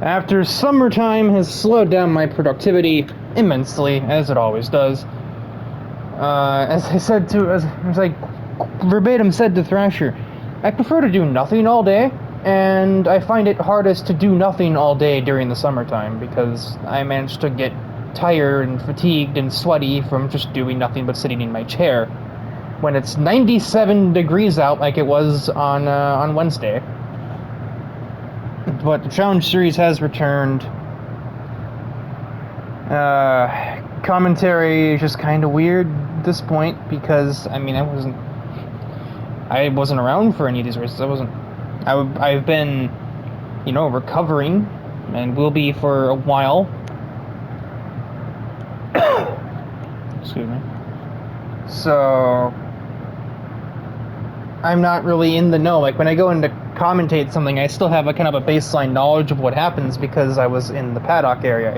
After summertime has slowed down my productivity immensely, as it always does. As I verbatim said to Thrasher, I prefer to do nothing all day, and I find it hardest to do nothing all day during the summertime because I manage to get tired and fatigued and sweaty from just doing nothing but sitting in my chair when it's 97 degrees out like it was on Wednesday. But the challenge series has returned. Commentary is just kind of weird at this point because I wasn't around for any of these races. I've been, recovering, and will be for a while. Excuse me. So I'm not really in the know. Like when I go in to commentate something, I still have a kind of a baseline knowledge of what happens because I was in the paddock area.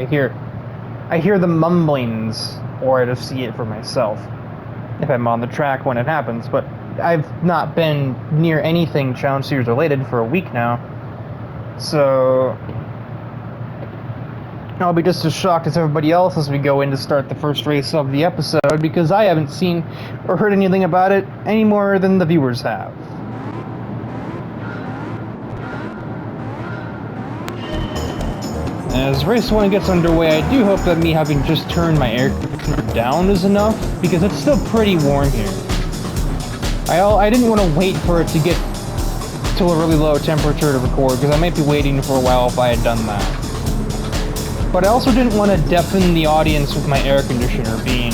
I hear the mumblings, or I just see it for myself if I'm on the track when it happens. But I've not been near anything Challenge Series related for a week now, so I'll be just as shocked as everybody else as we go in to start the first race of the episode, because I haven't seen or heard anything about it any more than the viewers have. As race 1 gets underway, I do hope that me having just turned my air conditioner down is enough, because it's still pretty warm here. I didn't want to wait for it to get to a really low temperature to record, because I might be waiting for a while if I had done that. But I also didn't want to deafen the audience with my air conditioner being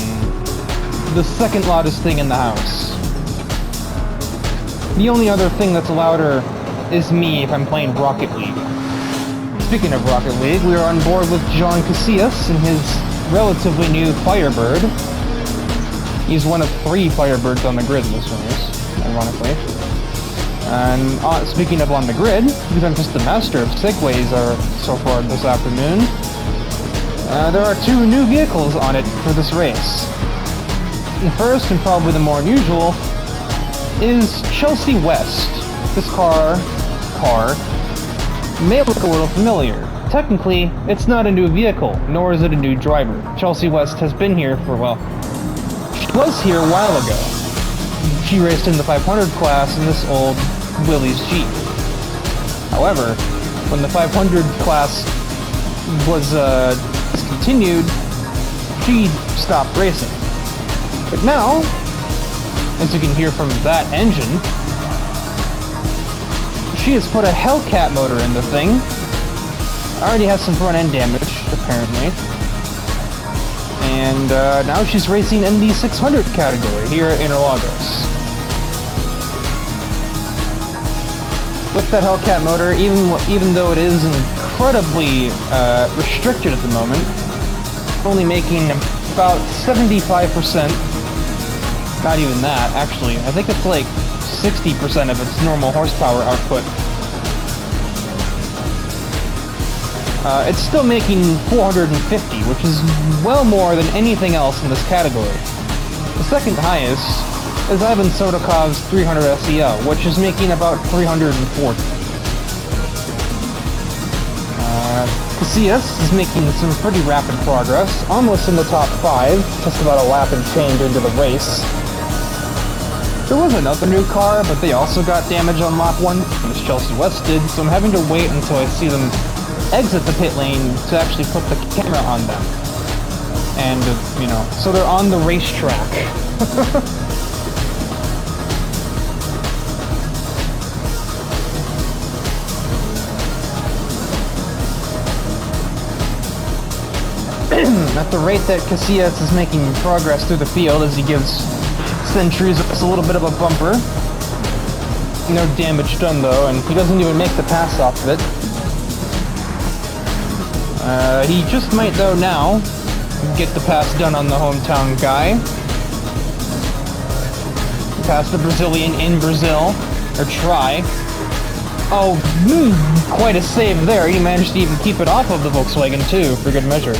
the second loudest thing in the house. The only other thing that's louder is me if I'm playing Rocket League. Speaking of Rocket League, we are on board with John Casillas and his relatively new Firebird. He's one of 3 Firebirds on the grid in this race, ironically. And speaking of on the grid, because I'm just the master of segues so far this afternoon, there are 2 new vehicles on it for this race. The first, and probably the more unusual, is Chelsea West. This car may look a little familiar. Technically, it's not a new vehicle, nor is it a new driver. Chelsea West has been here for, she was here a while ago. She raced in the 500 class in this old Willys Jeep. However, when the 500 class was discontinued, she stopped racing. But now, as you can hear from that engine, she has put a Hellcat motor in the thing. Already has some front end damage, apparently. And now she's racing in the 600 category here at Interlagos. With that Hellcat motor, even though it is incredibly restricted at the moment, only making about 75%, not even that, actually. I think it's like 60% of its normal horsepower output. It's still making 450, which is well more than anything else in this category. The second highest is Ivan Sodakov's 300 SEL, which is making about 340. Casillas is making some pretty rapid progress, almost in the top 5, just about a lap and change into the race. There was another new car, but they also got damage on lap 1, as Chelsea West did, so I'm having to wait until I see them exit the pit lane to actually put the camera on them. And, so they're on the racetrack. At the rate that Casillas is making progress through the field as he gives Centuries a little bit of a bumper. No damage done though, and he doesn't even make the pass off of it. He just might though now get the pass done on the hometown guy. Pass the Brazilian in Brazil, or try. Oh, quite a save there. He managed to even keep it off of the Volkswagen too, for good measure.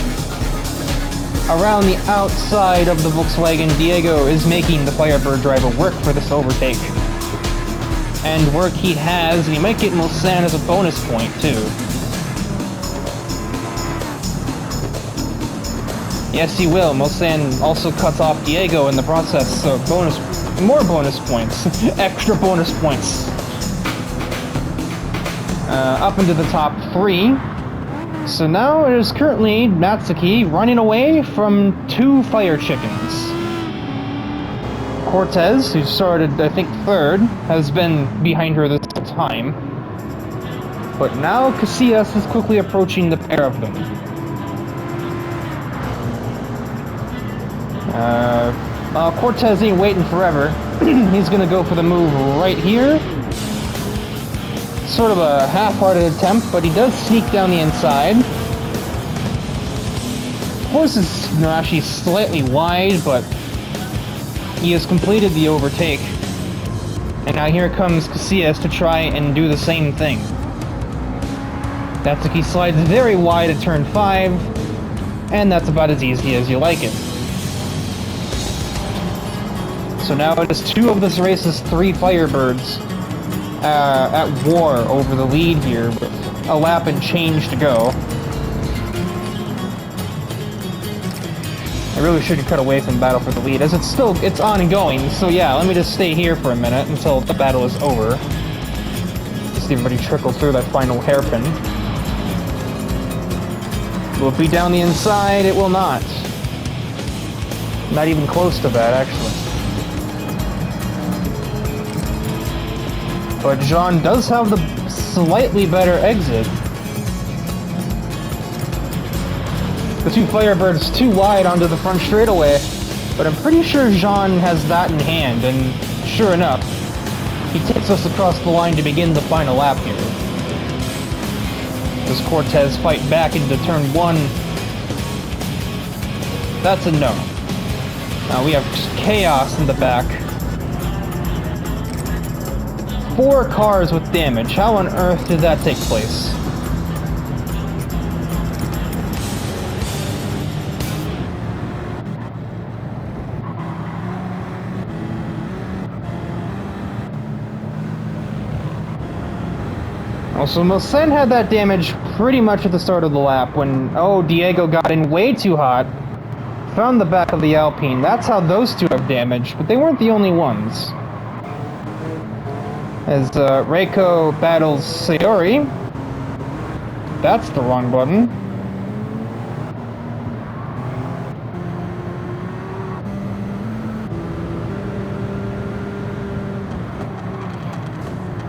Around the outside of the Volkswagen, Diego is making the Firebird driver work for this overtake. And work he has, and he might get Mulsanne as a bonus point too. Yes, he will. Mosan also cuts off Diego in the process, so more bonus points. Extra bonus points. Up into the top 3. So now it is currently Natsuki running away from 2 fire chickens. Cortez, who started, I think, 3rd, has been behind her this time. But now Casillas is quickly approaching the pair of them. Cortez ain't waiting forever. He's gonna go for the move right here. Sort of a half-hearted attempt, but he does sneak down the inside. Forces Narashi slightly wide, but he has completed the overtake. And now here comes Casillas to try and do the same thing. Natsuki slides very wide at turn 5, and that's about as easy as you like it. So now it is 2 of this race's 3 Firebirds at war over the lead here, with a lap and change to go. I really shouldn't cut away from battle for the lead, as it's ongoing, so yeah, let me just stay here for a minute until the battle is over. See everybody trickle through that final hairpin. Will it be down the inside? It will not. Not even close to that, actually. But Jean does have the slightly better exit. The 2 Firebirds too wide onto the front straightaway, but I'm pretty sure Jean has that in hand, and sure enough, he takes us across the line to begin the final lap here. Does Cortez fight back into turn 1? That's a no. Now we have just chaos in the back. 4 cars with damage. How on earth did that take place? Also, Mosen had that damage pretty much at the start of the lap when, Diego got in way too hot, found the back of the Alpine. That's how those 2 have damage, but they weren't the only ones. As Reiko battles Sayori. That's the wrong button.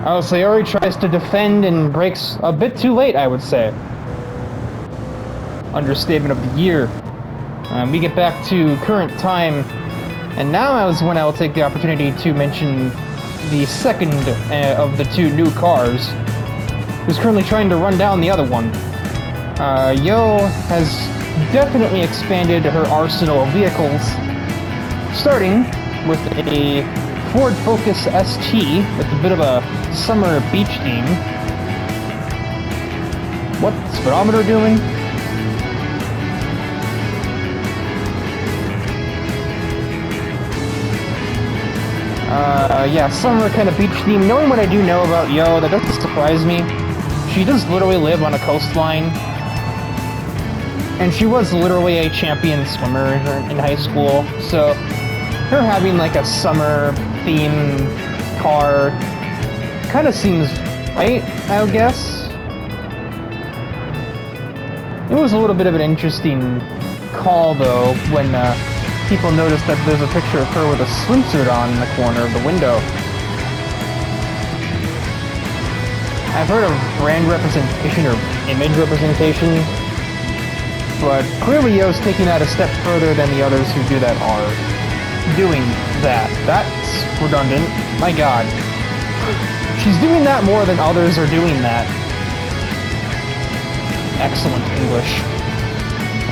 Sayori tries to defend and brakes a bit too late, I would say. Understatement of the year. We get back to current time, and now is when I will take the opportunity to mention the second of the 2 new cars, who's currently trying to run down the other one. Yo has definitely expanded her arsenal of vehicles, starting with a Ford Focus ST with a bit of a summer beach theme. What's the speedometer doing? Yeah, summer kind of beach theme. Knowing what I do know about Yo, that doesn't surprise me. She does literally live on a coastline. And she was literally a champion swimmer in high school, so her having like a summer theme car kind of seems right, I would guess. It was a little bit of an interesting call though when people noticed that there's a picture of her with a swimsuit on in the corner of the window. I've heard of brand representation or image representation, but clearly Yo's taking that a step further than the others who do that are doing that. That's redundant. My god. She's doing that more than others are doing that. Excellent English.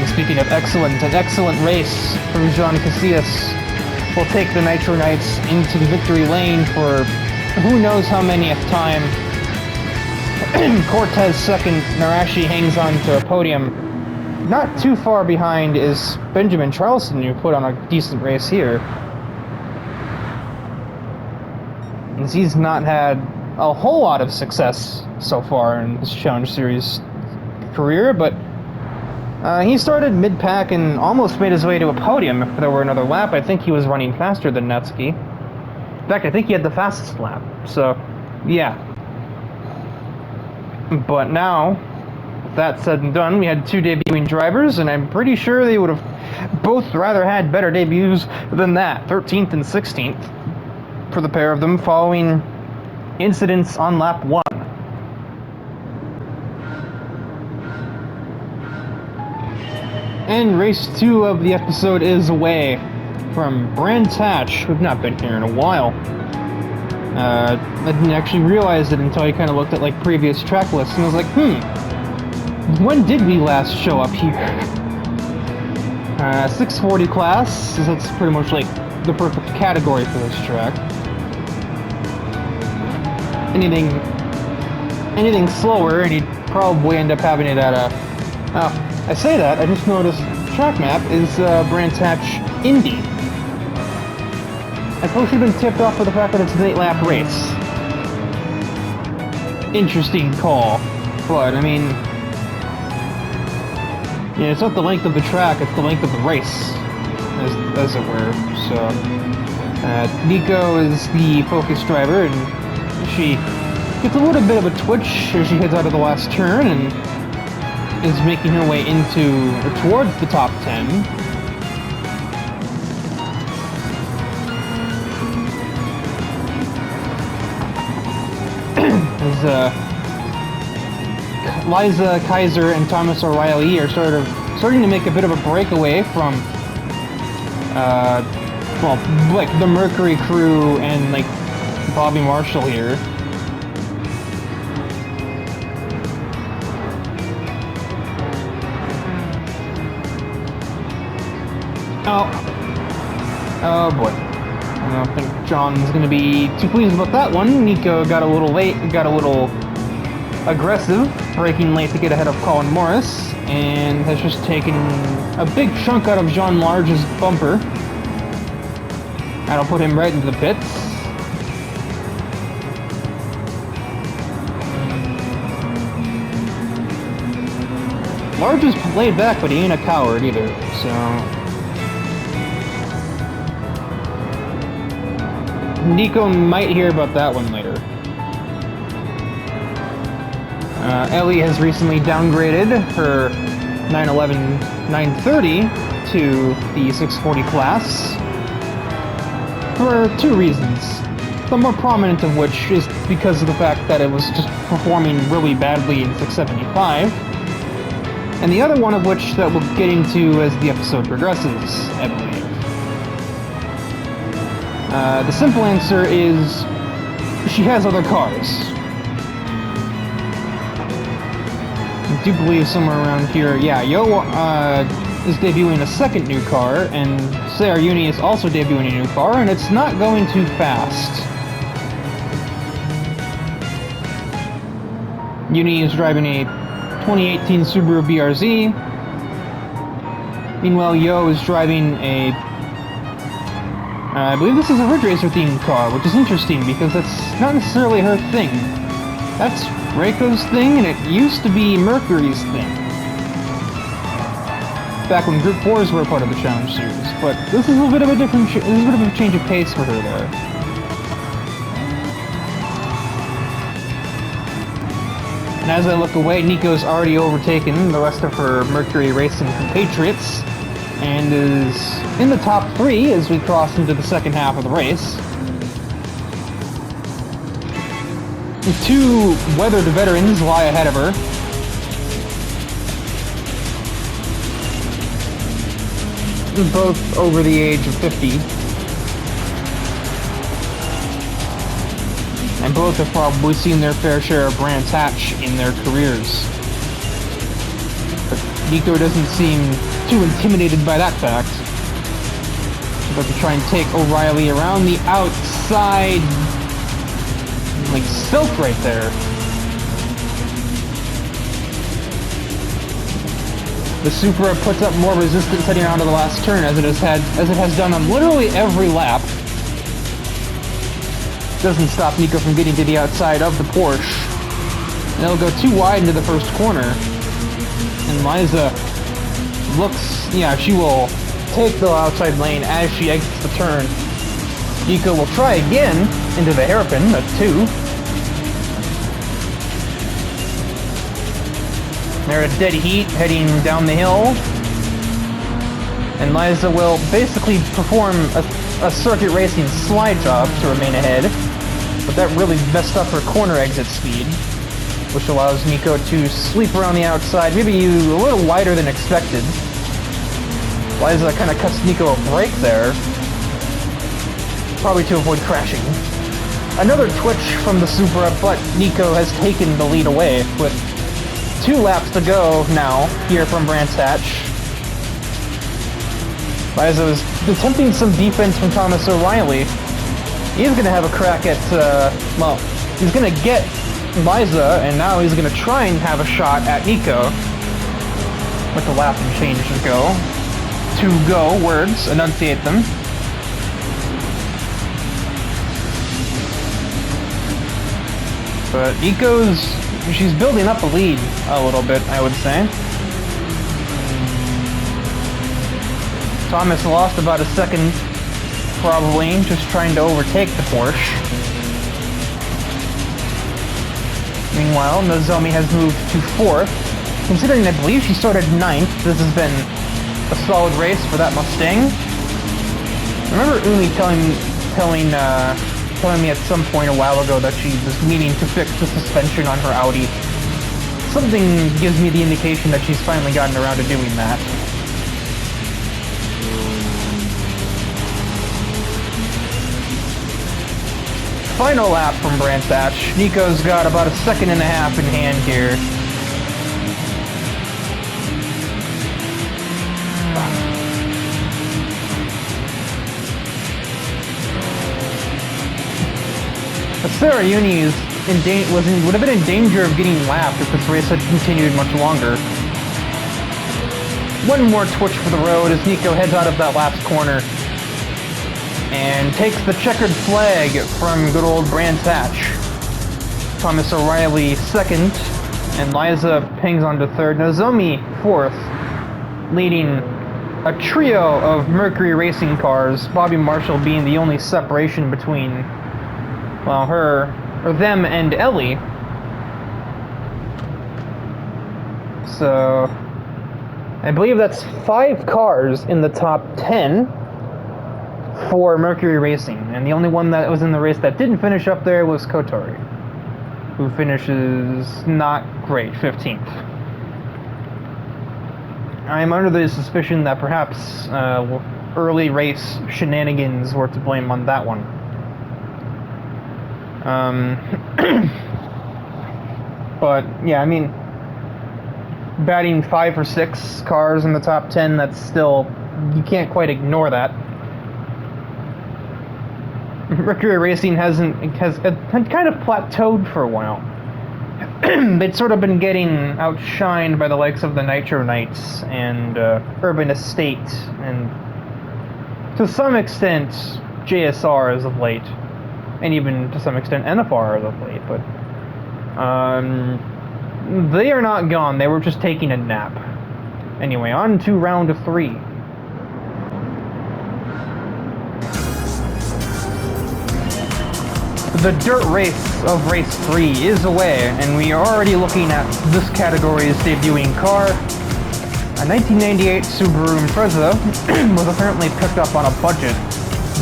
And speaking of excellent, an excellent race from Jean Casillas will take the Nitro Knights into the victory lane for who knows how many time. Cortez second, Narashi hangs on to a podium. Not too far behind is Benjamin Charleston, who put on a decent race here. And he's not had a whole lot of success so far in his Challenge Series career, but He started mid-pack and almost made his way to a podium if there were another lap. I think he was running faster than Netsky. In fact, I think he had the fastest lap. So, yeah. But now, with that said and done, we had two debuting drivers, and I'm pretty sure they would have both rather had better debuts than that, 13th and 16th, for the pair of them, following incidents on lap 1. And race 2 of the episode is away from Brands Hatch, who've not been here in a while. I didn't actually realize it until I kind of looked at like previous track lists, and I was like, when did we last show up here? 640 class, so that's pretty much like the perfect category for this track. Anything slower, and you'd probably end up having it at a... I say that, I just noticed track map is Brands Hatch Indy. I probably should have been tipped off for the fact that it's an 8-lap race. Interesting call, but I mean, yeah, it's not the length of the track, it's the length of the race, as it were. So, Nico is the focus driver, and she gets a little bit of a twitch as she heads out of the last turn, and is making her way into, or towards the top 10. As Liza Kaiser and Thomas O'Reilly are starting to make a bit of a breakaway from, well, like the Mercury crew and like Bobby Marshall here. Oh boy. I don't think John's going to be too pleased about that one. Nico got a little late, got a little aggressive, braking late to get ahead of Colin Morris, and has just taken a big chunk out of Jean Large's bumper. That'll put him right into the pits. Large is laid back, but he ain't a coward either, so... Nico might hear about that one later. Ellie has recently downgraded her 911-930 to the 640 class for two reasons. The more prominent of which is because of the fact that it was just performing really badly in 675, and the other one of which that we'll get into as the episode progresses, I believe. The simple answer is she has other cars. I do believe somewhere around here, yeah, Yo is debuting a second new car, and Sayar Uni is also debuting a new car, and it's not going too fast. Uni is driving a 2018 Subaru BRZ. Meanwhile, Yo is driving a I believe this is a Ridge Racer themed car, which is interesting because that's not necessarily her thing. That's Reiko's thing, and it used to be Mercury's thing. Back when Group 4s were a part of the Challenge Series, but this is a bit of a different, this is a bit of a change of pace for her there. And as I look away, Nico's already overtaken the rest of her Mercury Racing compatriots, and is in the top 3 as we cross into the second half of the race. The two weathered veterans lie ahead of her. Both over the age of 50. And both have probably seen their fair share of Brands Hatch in their careers. But Nico doesn't seem too intimidated by that fact. She's about to try and take O'Reilly around the outside, like silk right there. The Supra puts up more resistance heading onto the last turn, as it has done on literally every lap. Doesn't stop Nico from getting to the outside of the Porsche. And it'll go too wide into the first corner. And Liza looks, yeah, she will take the outside lane as she exits the turn. Nico will try again into the hairpin, a 2. They're at dead heat, heading down the hill. And Liza will basically perform a circuit racing slide job to remain ahead. But that really messed up her corner exit speed, which allows Nico to sweep around the outside, maybe a little wider than expected. Liza kind of cuts Nico a break there, probably to avoid crashing. Another twitch from the Supra, but Nico has taken the lead away with 2 laps to go now here from Brands Hatch. Liza is attempting some defense from Thomas O'Reilly. He's going to have a crack at, well, he's going to get Liza, and now he's going to try and have a shot at Nico. Let the lap and change go. To go words, enunciate them. But she's building up a lead a little bit, I would say. Thomas lost about a second, probably, just trying to overtake the Porsche. Meanwhile, Nozomi has moved to 4th. Considering I believe she started 9th, this has been a solid race for that Mustang. I remember Umi telling me at some point a while ago that she was needing to fix the suspension on her Audi. Something gives me the indication that she's finally gotten around to doing that. Final lap from Brands Hatch. Nico's got about a second and a half in hand here. Sarah Uni would have been in danger of getting lapped if this race had continued much longer. One more twitch for the road as Nico heads out of that last corner and takes the checkered flag from good old Brands Hatch. Thomas O'Reilly 2nd, and Liza pings onto 3rd. Nozomi 4th, leading a trio of Mercury racing cars, Bobby Marshall being the only separation between, well, them and Ellie. So, I believe that's 5 cars in the top 10 for Mercury Racing, and the only one that was in the race that didn't finish up there was Kotori, who finishes not great, 15th. I'm under the suspicion that perhaps early race shenanigans were to blame on that one. But yeah, I mean, batting 5 or 6 cars in the top 10, that's still, you can't quite ignore that. Mercury Racing has kind of plateaued for a while. They'd sort of been getting outshined by the likes of the Nitro Knights and Urban Estate, and to some extent JSR as of late, and even to some extent NFR as of late. But they are not gone. They were just taking a nap. Anyway, on to round 3. The dirt race of race 3 is away, and we are already looking at this category's debuting car. A 1998 Subaru Impreza was apparently picked up on a budget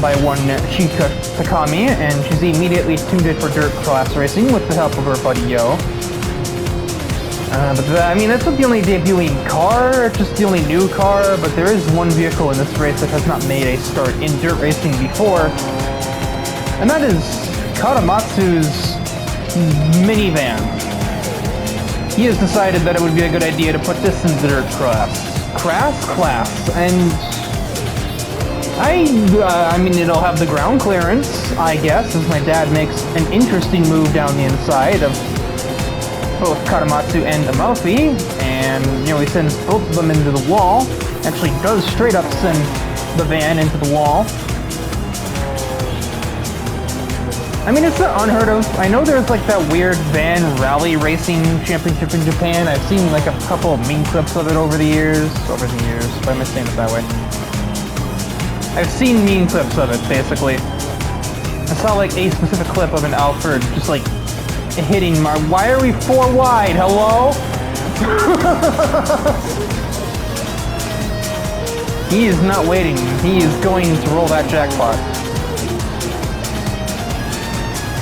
by one Chika Takami, and she's immediately tuned it for dirt class racing with the help of her buddy Yo. I mean, that's not the only debuting car, just the only new car, but there is one vehicle in this race that has not made a start in dirt racing before, and that is Karamatsu's minivan. He has decided that it would be a good idea to put this in the dirt class, and I mean, it'll have the ground clearance, I guess, as my dad makes an interesting move down the inside of both Karamatsu and Amalfi, and nearly sends both of them into the wall. Actually does straight up send the van into the wall. I mean, it's not unheard of. I know there's like that weird van rally racing championship in Japan. I've seen like a couple of meme clips of it over the years. Why am I saying it that way? I've seen meme clips of it, basically. I saw like a specific clip of an Alfred just like hitting my... Why are we 4 wide? Hello? He is not waiting. He is going to roll that jackpot.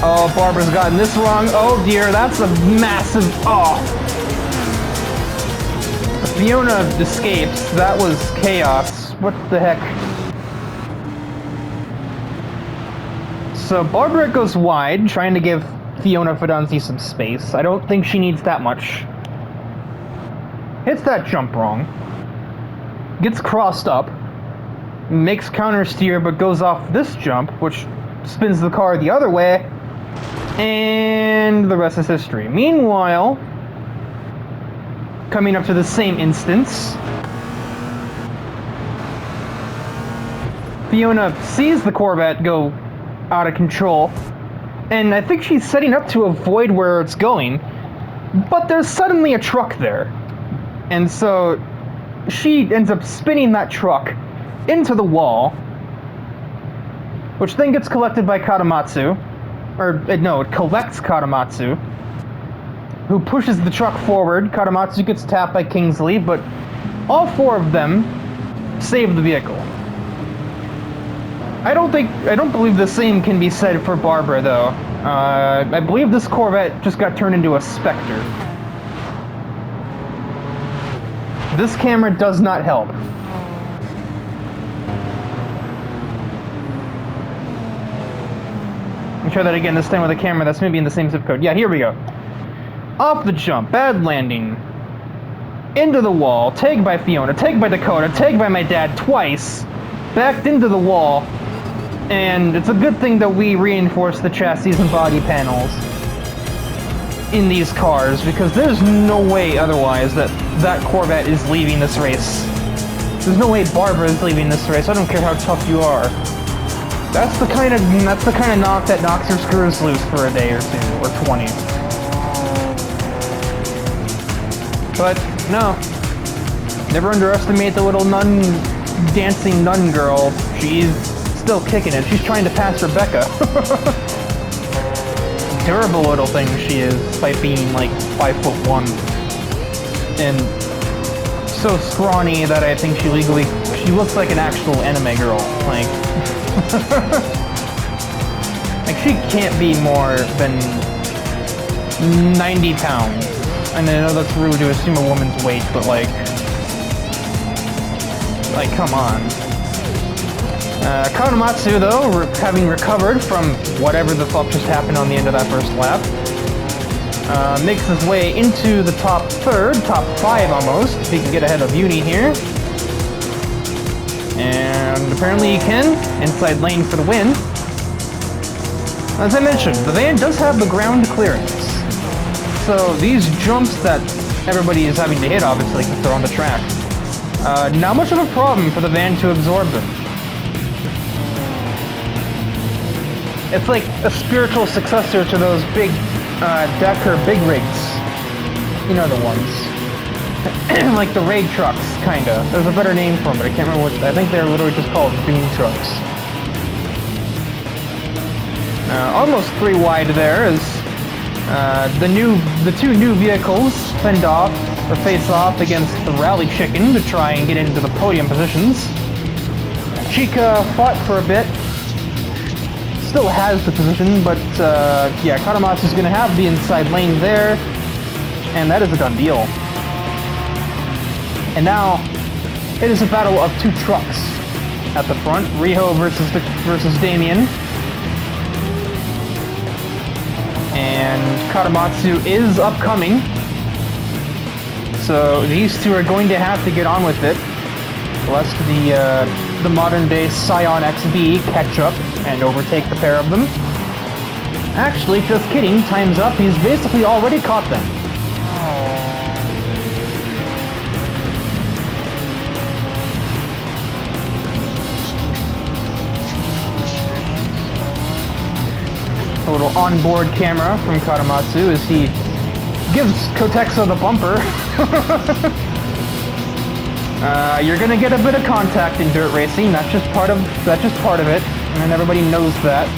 Oh, Barbara's gotten this wrong. Oh dear, that's a massive... Oh! Fiona escapes. That was chaos. What the heck? So Barbara goes wide, trying to give Fiona Fidanzi some space. I don't think she needs that much. Hits that jump wrong. Gets crossed up. Makes counter steer, but goes off this jump, which spins the car the other way. And the rest is history. Meanwhile, coming up to the same instance, Fiona sees the Corvette go out of control, and I think she's setting up to avoid where it's going, but there's suddenly a truck there. And so she ends up spinning that truck into the wall, which then gets collected by Katamatsu. No, it collects Katamatsu, who pushes the truck forward. Katamatsu gets tapped by Kingsley, but all 4 of them save the vehicle. I don't believe the same can be said for Barbara, though. I believe this Corvette just got turned into a Spectre. This camera does not help. I'll try that again, this time with a camera that's maybe in the same zip code. Yeah, here we go. Off the jump, bad landing. Into the wall, tagged by Fiona, tagged by Dakota, tagged by my dad twice. Backed into the wall. And it's a good thing that we reinforce the chassis and body panels in these cars, because there's no way otherwise that Corvette is leaving this race. There's no way Barbara is leaving this race. I don't care how tough you are. That's the kind of knock that knocks your screws loose for a day or 2 or 20. But no, never underestimate the little dancing nun girl. She's still kicking it. She's trying to pass Rebecca. Durable little thing she is, by being like 5'1" and so scrawny that I think she looks like an actual anime girl. Like, like she can't be more than 90 pounds. And I know that's rude to assume a woman's weight, but like come on. Katamatsu, though, having recovered from whatever the fuck just happened on the end of that first lap, makes his way into the top 5 almost, if he can get ahead of Uni here. And apparently he can. Inside lane for the win. As I mentioned, the van does have the ground clearance. So these jumps that everybody is having to hit, obviously, because they're on the track, not much of a problem for the van to absorb them. It's like a spiritual successor to those big Decker big rigs. You know the ones. Like the raid trucks, kinda. There's a better name for them, but I can't remember what... I think they're literally just called beam trucks. Almost 3 wide there as the 2 new vehicles fend off, or face off against the Rally Chicken to try and get into the podium positions. Chica fought for a bit. Still has the position, but yeah, Katamatsu's gonna have the inside lane there, and that is a done deal. And now, it is a battle of 2 trucks at the front. Riho versus Damien. And Katamatsu is upcoming. So these 2 are going to have to get on with it, lest the modern-day Scion XB catch up and overtake the pair of them. Actually, just kidding, time's up. He's basically already caught them. A onboard camera from Katamatsu as he gives Kotexa the bumper. You're gonna get a bit of contact in dirt racing. That's just part of it, and everybody knows that.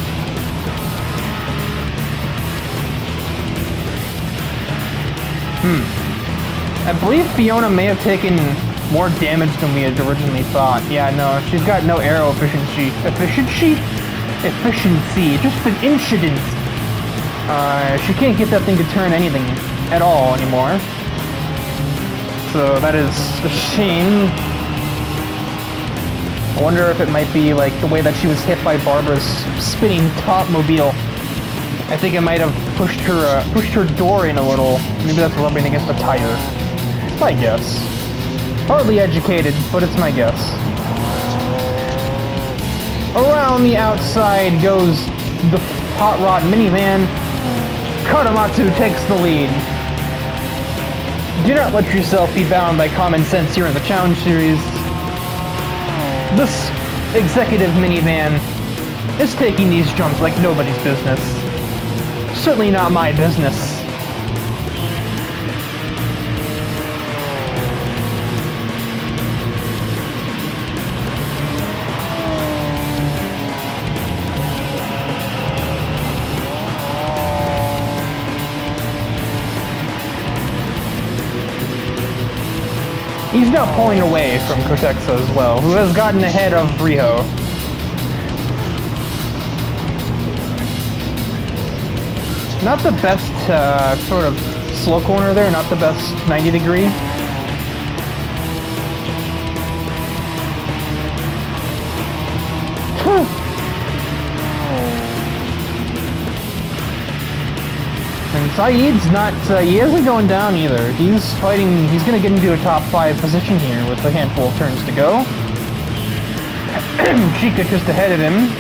I believe Fiona may have taken more damage than we had originally thought. Yeah, no, she's got no aero efficiency. Efficiency, just an incident. She can't get that thing to turn anything at all anymore. So that is a shame. I wonder if it might be like the way that she was hit by Barbara's spinning top mobile. I think it might have pushed her door in a little. Maybe that's rubbing against the tire. It's my guess. Hardly educated, but it's my guess. Around the outside goes the hot rod minivan. Katamatsu takes the lead. Do not let yourself be bound by common sense here in the Challenge Series. This executive minivan is taking these jumps like nobody's business. Certainly not my business. He's now pulling away from Kotexa as well, who has gotten ahead of Riho. Not the best sort of slow corner there, not the best 90 degree. And Saeed's not, he isn't going down either. He's fighting, he's gonna get into a top 5 position here with a handful of turns to go. Chica just ahead of him.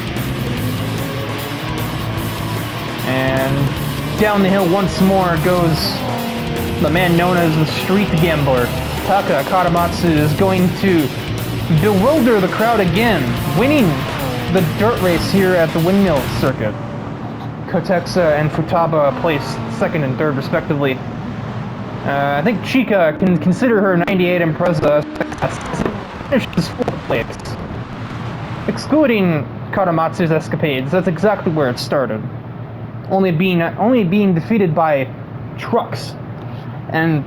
And down the hill once more goes the man known as the Street Gambler. Taka Katamatsu is going to bewilder the crowd again, winning the dirt race here at the Windmill Circuit. Kotexa and Futaba placed 2nd and 3rd respectively. I think Chica can consider her 98 Impreza finishes 4th place. Excluding Katamatsu's escapades, that's exactly where it started. Only being defeated by trucks and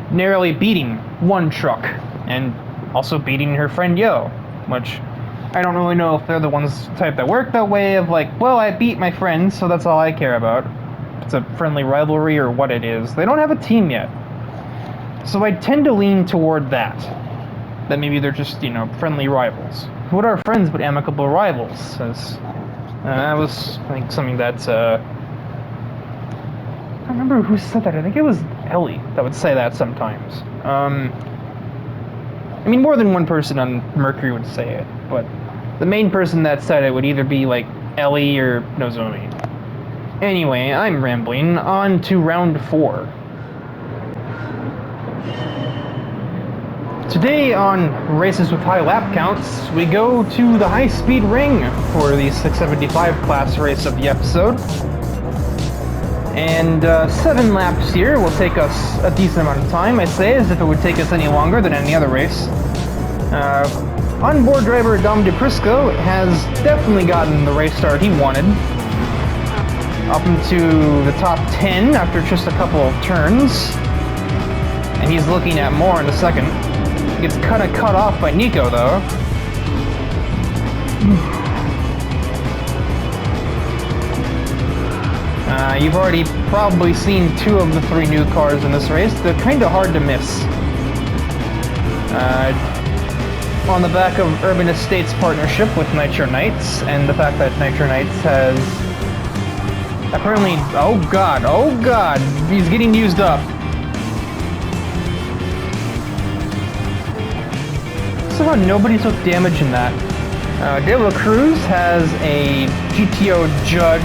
narrowly beating one truck and also beating her friend Yo, which I don't really know if they're the ones type that work that way of like, well, I beat my friend, so that's all I care about. It's a friendly rivalry or what it is. They don't have a team yet. So I tend to lean toward that. That maybe they're just, you know, friendly rivals. What are friends but amicable rivals? As that was, I think, something that, I don't remember who said that. I think it was Ellie that would say that sometimes. I mean, more than one person on Mercury would say it, but the main person that said it would either be, like, Ellie or Nozomi. Anyway, I'm rambling. On to round 4. Today on Races with High Lap Counts, we go to the high-speed ring for the 675 class race of the episode. And 7 laps here will take us a decent amount of time, I say, as if it would take us any longer than any other race. Onboard driver Dom DePrisco has definitely gotten the race start he wanted. Up into the top 10 after just a couple of turns. And he's looking at more in a second. Gets kind of cut off by Nico, though. You've already probably seen 2 of the 3 new cars in this race. They're kind of hard to miss. On the back of Urban Estates' partnership with Nitro Knights, and the fact that Nitro Knights has apparently... oh god, he's getting used up. Somehow nobody took damage in that. De La Cruz has a GTO Judge.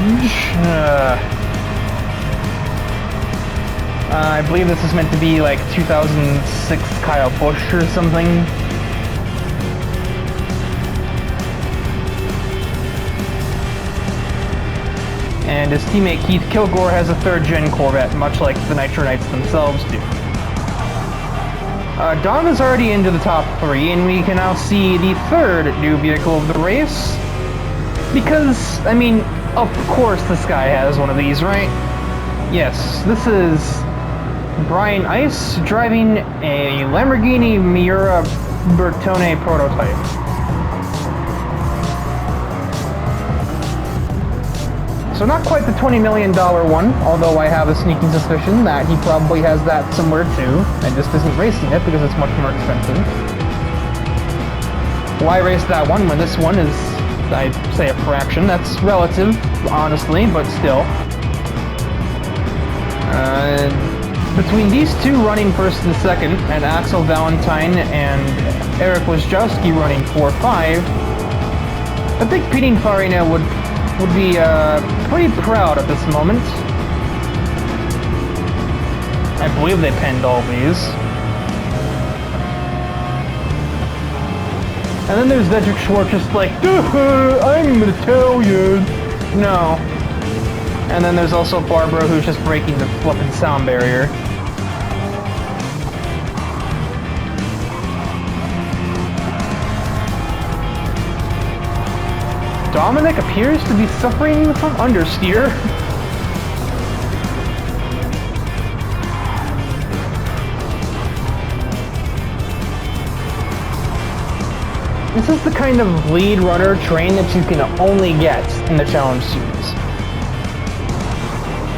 I believe this is meant to be like 2006 Kyle Busch or something. And his teammate Keith Kilgore has a third-gen Corvette, much like the Nitro Knights themselves do. Dom is already into the top 3, and we can now see the third new vehicle of the race. Because, I mean, of course this guy has one of these, right? Yes, this is Brian Ice driving a Lamborghini Miura Bertone prototype. So not quite the $20 million one, although I have a sneaking suspicion that he probably has that somewhere too, and just isn't racing it because it's much more expensive. Why race that one when this one is, I'd say, a fraction? That's relative, honestly, but still. Between these two running first and second, and Axel Valentine and Eric Wojciechowski running 4-5, I think Pininfarina would be pretty proud at this moment. I believe they penned all these. And then there's Cedric Schwartz just like, I'm Italian. No. And then there's also Barbara who's just breaking the flippin' sound barrier. Dominic appears to be suffering from understeer. This is the kind of lead runner train that you can only get in the Challenge Series.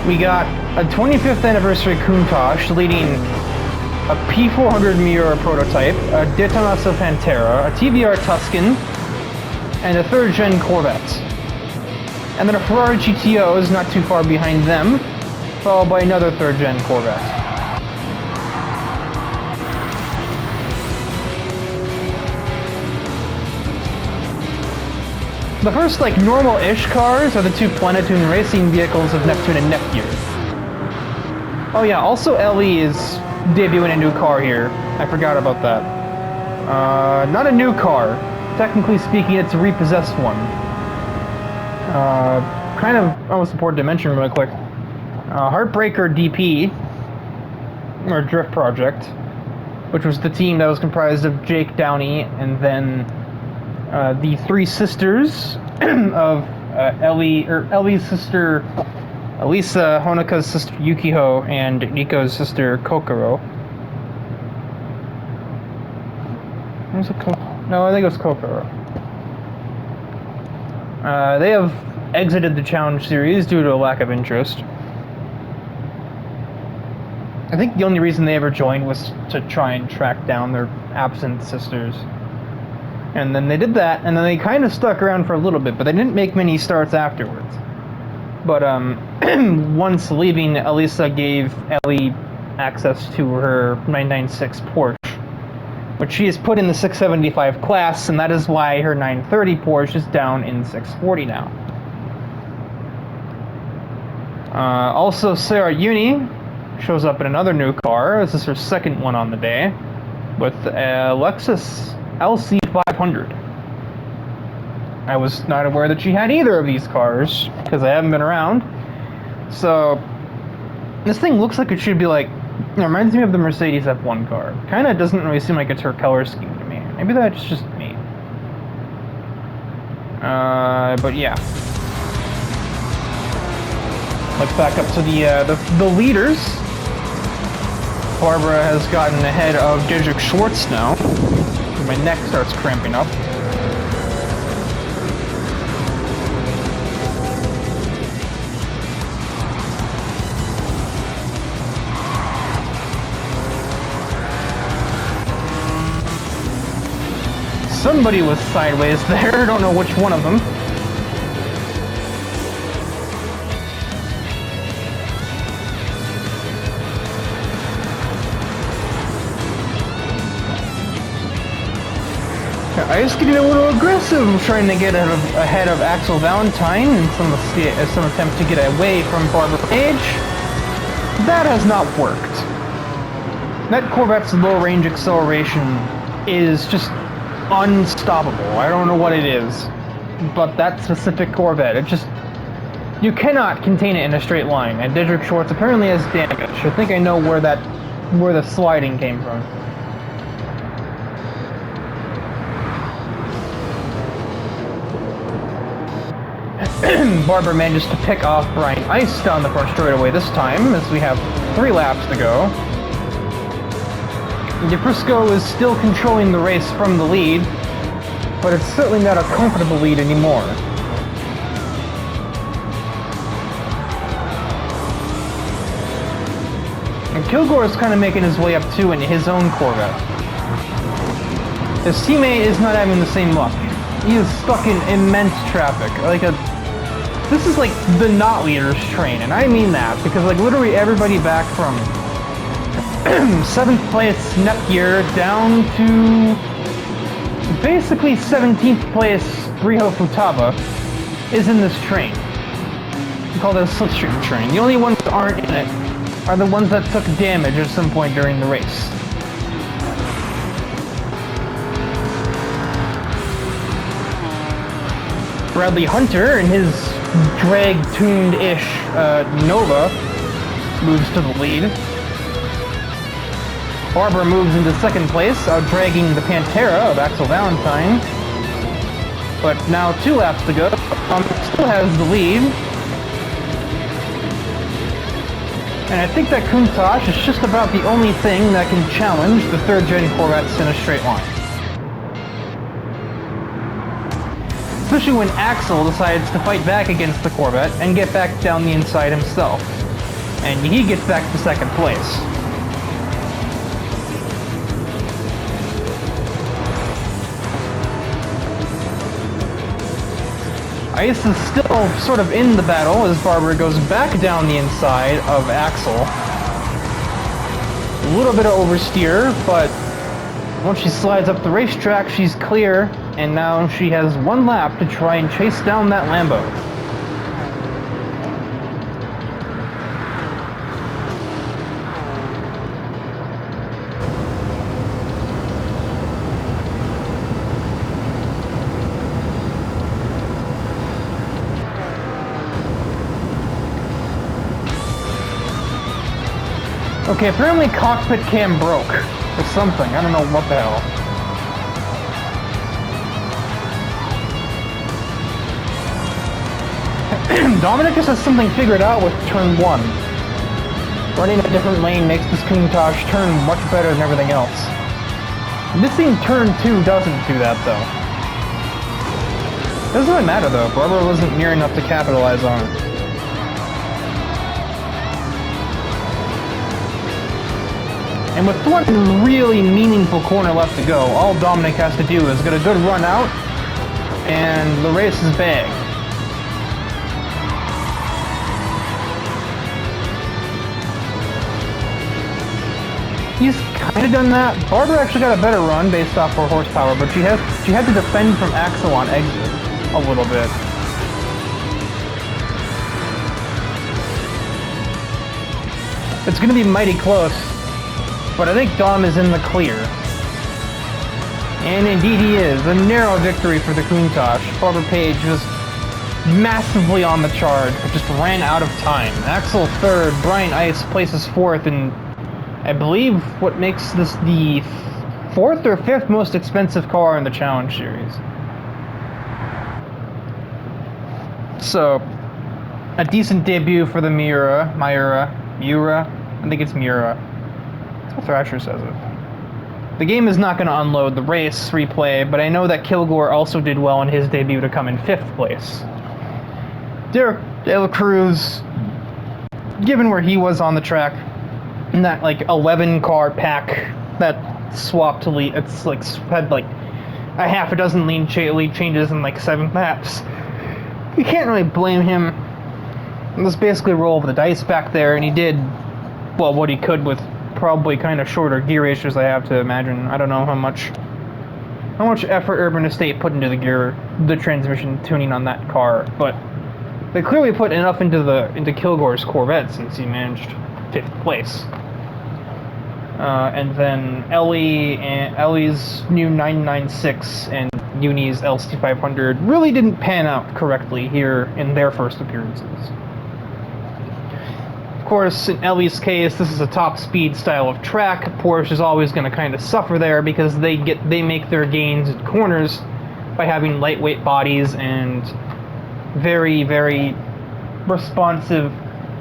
We got a 25th anniversary Countach leading a P400 Miura prototype, a De Tomaso Pantera, a TVR Tuscan, and a third-gen Corvette. And then a Ferrari GTO is not too far behind them, followed by another third-gen Corvette. The first, like, normal-ish cars are the two Planetoon racing vehicles of Neptune and Nepgear. Oh yeah, also Ellie is debuting a new car here. I forgot about that. Not a new car. Technically speaking, it's a repossessed one. Kind of almost important to mention really quick. Heartbreaker DP, or Drift Project, which was the team that was comprised of Jake Downey and then the three sisters of Ellie's sister Elisa, Honeka's sister Yukiho, and Nico's sister Kokoro. Was it No, I think it was Kokoro. They have exited the Challenge Series due to a lack of interest. I think the only reason they ever joined was to try and track down their absent sisters. And then they did that, and then they kind of stuck around for a little bit, but they didn't make many starts afterwards. But once leaving, Elisa gave Ellie access to her 996 Porsche, which she has put in the 675 class, and that is why her 930 Porsche is down in 640 now. Also, Sarah Uni shows up in another new car. This is her second one on the day, with a Lexus LC500. I was not aware that she had either of these cars, because I haven't been around. So, this thing looks like it should be like, it reminds me of the Mercedes F1 car. Kind of doesn't really seem like it's her color scheme to me. Maybe that's just me. But yeah. Let's back up to the leaders. Barbara has gotten ahead of Cedric Schwartz now. My neck starts cramping up. Somebody was sideways there, I don't know which one of them. Ice getting a little aggressive, trying to get ahead of Axel Valentine in some attempt to get away from Barbara Page. That has not worked. That Corvette's low-range acceleration is just unstoppable. I don't know what it is, but that specific Corvette, You cannot contain it in a straight line, and Dietrich Schwartz apparently has damage. I think I know where the sliding came from. Barber manages to pick off Brian Ice down the front straightaway this time, as we have 3 laps to go. DePrisco is still controlling the race from the lead, but it's certainly not a comfortable lead anymore. And Kilgore is kind of making his way up too in his own Corvette. His teammate is not having the same luck. He is stuck in immense traffic. This is like the not leader's train, and I mean that because like literally everybody back from 7th place Nepgear down to basically 17th place Riho Futaba is in this train. We call it a slipstream train. The only ones that aren't in it are the ones that took damage at some point during the race. Bradley Hunter in his drag-tuned-ish Nova moves to the lead. Barber moves into 2nd place, dragging the Pantera of Axel Valentine. But now 2 laps to go. Still has the lead. And I think that Countach is just about the only thing that can challenge the 3rd-gen Corvettes in a straight line. Especially when Axel decides to fight back against the Corvette and get back down the inside himself. And he gets back to 2nd place. Ice is still sort of in the battle as Barber goes back down the inside of Axel. A little bit of oversteer, but once she slides up the racetrack, she's clear, and now she has 1 lap to try and chase down that Lambo. Okay, apparently cockpit cam broke. Or something. I don't know what the hell. Dominic just has something figured out with turn 1. Running a different lane makes this Countach turn much better than everything else. Missing turn 2 doesn't do that, though. Doesn't really matter, though. Barber wasn't near enough to capitalize on it. And with 1 really meaningful corner left to go, all Dominic has to do is get a good run out, and the race is bagged. He's kind of done that. Barber actually got a better run based off her horsepower, but she had to defend from Axel on exit a little bit. It's going to be mighty close. But I think Dom is in the clear. And indeed he is. A narrow victory for the Countach. Barber Page was massively on the charge, but just ran out of time. Axel 3rd, Brian Ice places 4th, and I believe what makes this the 4th or 5th most expensive car in the Challenge Series. So, a decent debut for the Miura. I think it's Miura. Thrasher says it. The game is not going to unload the race replay, but I know that Kilgore also did well in his debut to come in 5th place. Derek De La Cruz, given where he was on the track, in that like 11 car pack that swapped to lead, it's like had like a half a dozen lead changes in like 7 laps. You can't really blame him. It was basically a roll of the dice back there, and he did well what he could with probably kind of shorter gear ratios, I have to imagine. I don't know how much effort Urban Estate put into the transmission tuning on that car, but they clearly put enough into Kilgore's Corvette since he managed 5th place. And then Ellie's new 996 and Uni's LC500 really didn't pan out correctly here in their first appearances. Of course, in Ellie's case, this is a top speed style of track. Porsche is always going to kind of suffer there because they make their gains in corners by having lightweight bodies and very, very responsive,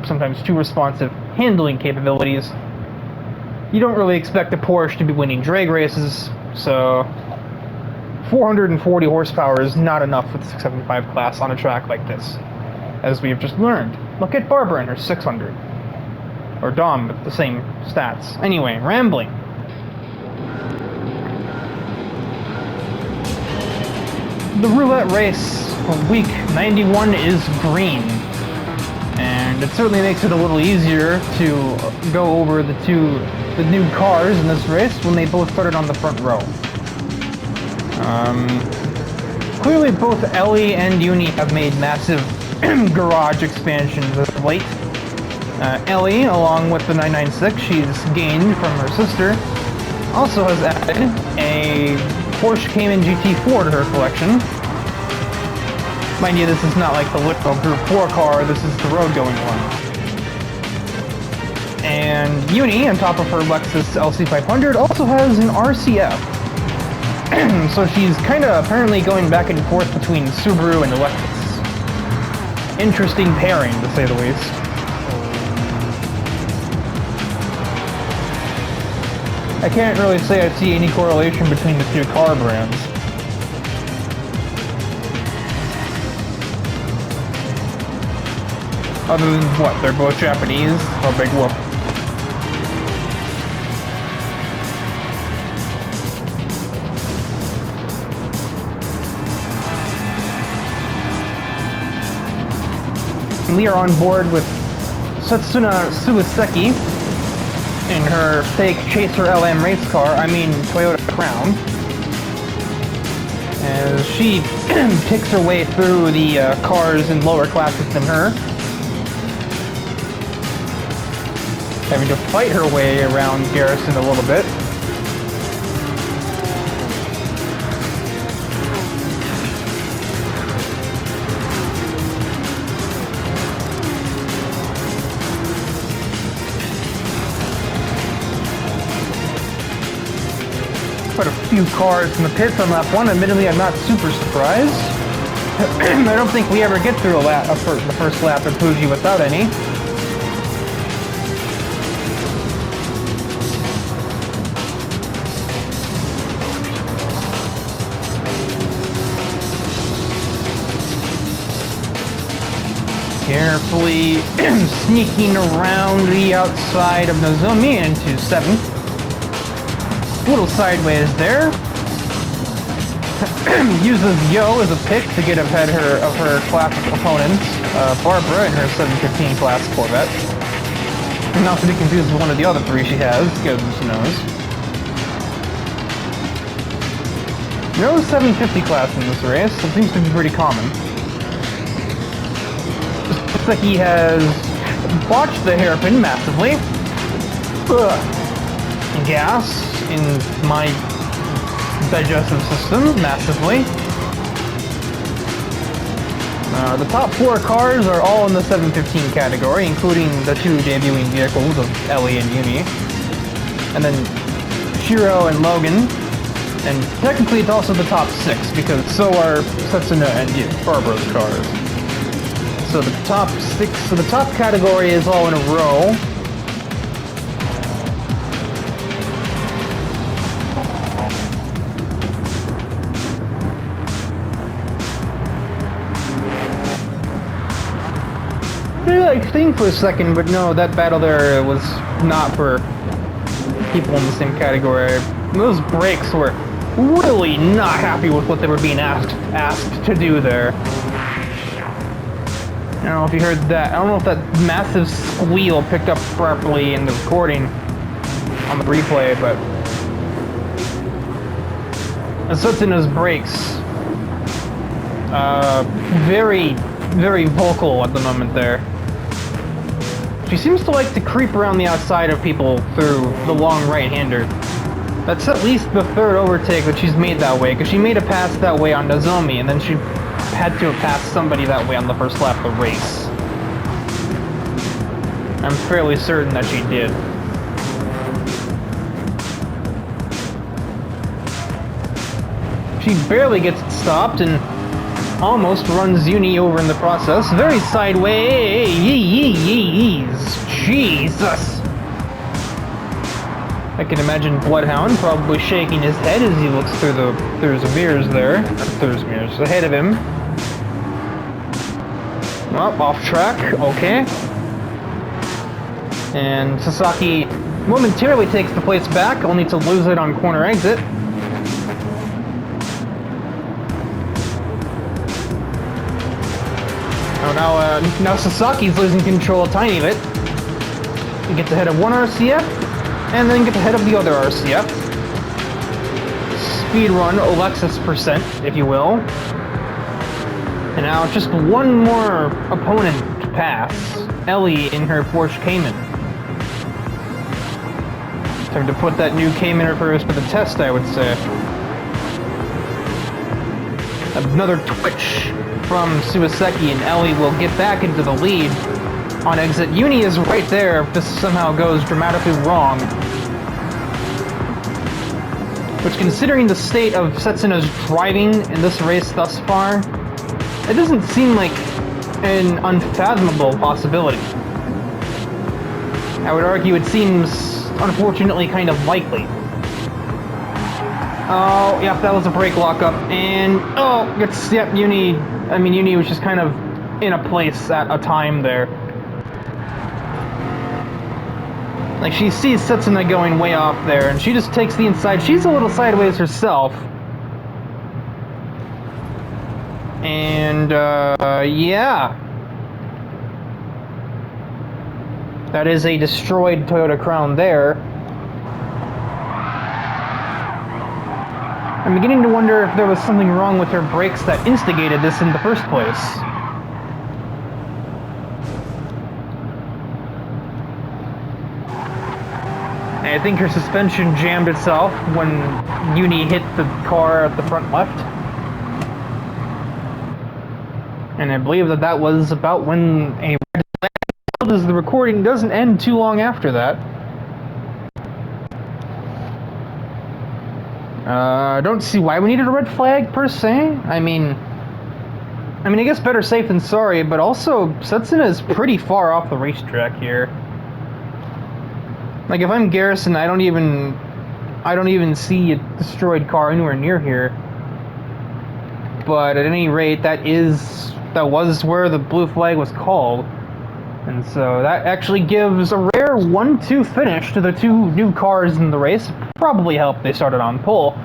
sometimes too responsive, handling capabilities. You don't really expect a Porsche to be winning drag races, so 440 horsepower is not enough for the 675 class on a track like this, as we have just learned. Look at Barbara and her 600. Or Dom with the same stats. Anyway, rambling. The roulette race for week 91 is green. And it certainly makes it a little easier to go over the new cars in this race when they both started on the front row. Clearly both Ellie and Uni have made massive garage expansions as of late. Ellie, along with the 996 she's gained from her sister, also has added a Porsche Cayman GT4 to her collection. Mind you, this is not like the literal Group 4 car, this is the road-going one. And Uni, on top of her Lexus LC500, also has an RCF. So she's kind of apparently going back and forth between Subaru and Lexus. Interesting pairing, to say the least. I can't really say I see any correlation between the two car brands. Other than what, they're both Japanese? Oh, big whoop. We are on board with Satsuna Suiseki in her fake Chaser LM race car, I mean Toyota Crown. As she picks her way through the cars in lower classes than her. Having to fight her way around Garrison a little bit. Quite a few cars in the pits on lap 1. Admittedly, I'm not super surprised. I don't think we ever get through the first lap at Fuji without any. Carefully sneaking around the outside of Nozomi into 7th. Little sideways there. Uses Yo as a pick to get ahead of her classic opponents, Barbara in her 715 class Corvette. And not to be confused with one of the other three she has, goodness knows. No 750 class in this race, it seems to be pretty common. Looks like he has botched the hairpin massively. Gas in my digestive system massively. The top 4 cars are all in the 715 category, including the 2 debuting vehicles of Ellie and Uni. And then Shiro and Logan. And technically it's also the top 6, because so are Setsuna and Barbara's cars. So the top 6, so the top category is all in a row. I think for a second, but no, that battle there was not for people in the same category. Those brakes were really not happy with what they were being asked to do there. I don't know if you heard that. I don't know if that massive squeal picked up properly in the recording on the replay, but Satsuna's brakes, very, very vocal at the moment there. She seems to like to creep around the outside of people through the long right-hander. That's at least the third overtake that she's made that way, because she made a pass that way on Nozomi, and then she had to have passed somebody that way on the first lap of the race. I'm fairly certain that she did. She barely gets stopped and almost runs Uni over in the process. Very sideways. Jesus. I can imagine Bloodhound probably shaking his head as he looks through the mirrors there. There's mirrors ahead of him. Well, off track. Okay. And Sasaki momentarily takes the place back, only to lose it on corner exit. Oh, now Sasaki's losing control a tiny bit. He gets ahead of one RCF, and then gets ahead of the other RCF. Speedrun Alexis percent, if you will. And now just one more opponent to pass. Ellie in her Porsche Cayman. Time to put that new Cayman of hers to the test, I would say. Another twitch from Suiseki, and Ellie will get back into the lead on exit. Uni is right there if this somehow goes dramatically wrong. Which, considering the state of Setsuna's driving in this race thus far, it doesn't seem like an unfathomable possibility. I would argue it seems, unfortunately, kind of likely. Oh, yep, that was a brake lockup, and Uni was just kind of in a place at a time there. Like, she sees Setsuna going way off there, and she just takes the inside. She's a little sideways herself. And, yeah. That is a destroyed Toyota Crown there. I'm beginning to wonder if there was something wrong with her brakes that instigated this in the first place. I think her suspension jammed itself when Uni hit the car at the front left. And I believe that was about when a red flag, as the recording doesn't end too long after that. I don't see why we needed a red flag, per se. I mean, I guess better safe than sorry, but also, Setsuna is pretty far off the racetrack here. Like, if I'm Garrison, I don't even see a destroyed car anywhere near here. But at any rate, that was where the blue flag was called. And so that actually gives a rare 1-2 finish to the two new cars in the race. Probably helped they started on pole.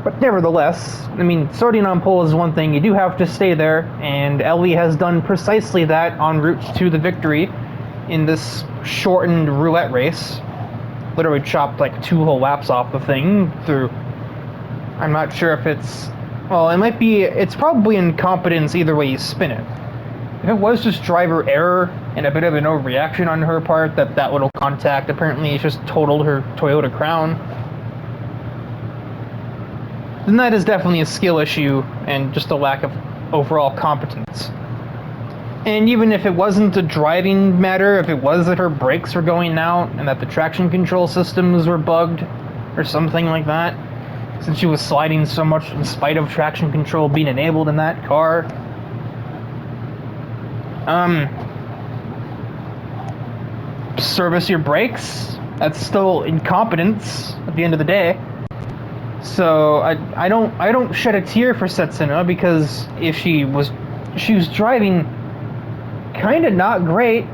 But nevertheless, I mean, starting on pole is one thing. You do have to stay there, and Ellie has done precisely that en route to the victory in this shortened roulette race. Literally chopped like 2 whole laps off the thing through... I'm not sure if it's... Well, it's probably incompetence either way you spin it. If it was just driver error and a bit of an overreaction on her part, that little contact apparently just totaled her Toyota Crown, then that is definitely a skill issue and just a lack of overall competence. And even if it wasn't a driving matter, if it was that her brakes were going out and that the traction control systems were bugged or something like that, since she was sliding so much in spite of traction control being enabled in that car, service your brakes. That's still incompetence at the end of the day. So I don't shed a tear for Setsuna, because if she was driving kind of not great,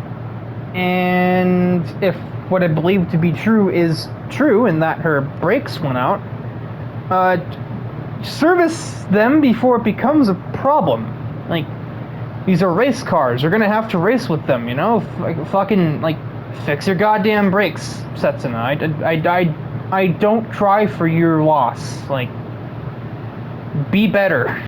and if what I believe to be true is true, and that her brakes went out, service them before it becomes a problem. Like, these are race cars. You're gonna have to race with them, you know? Fucking, like, fix your goddamn brakes, Setsuna. I don't try for your loss. Like, be better.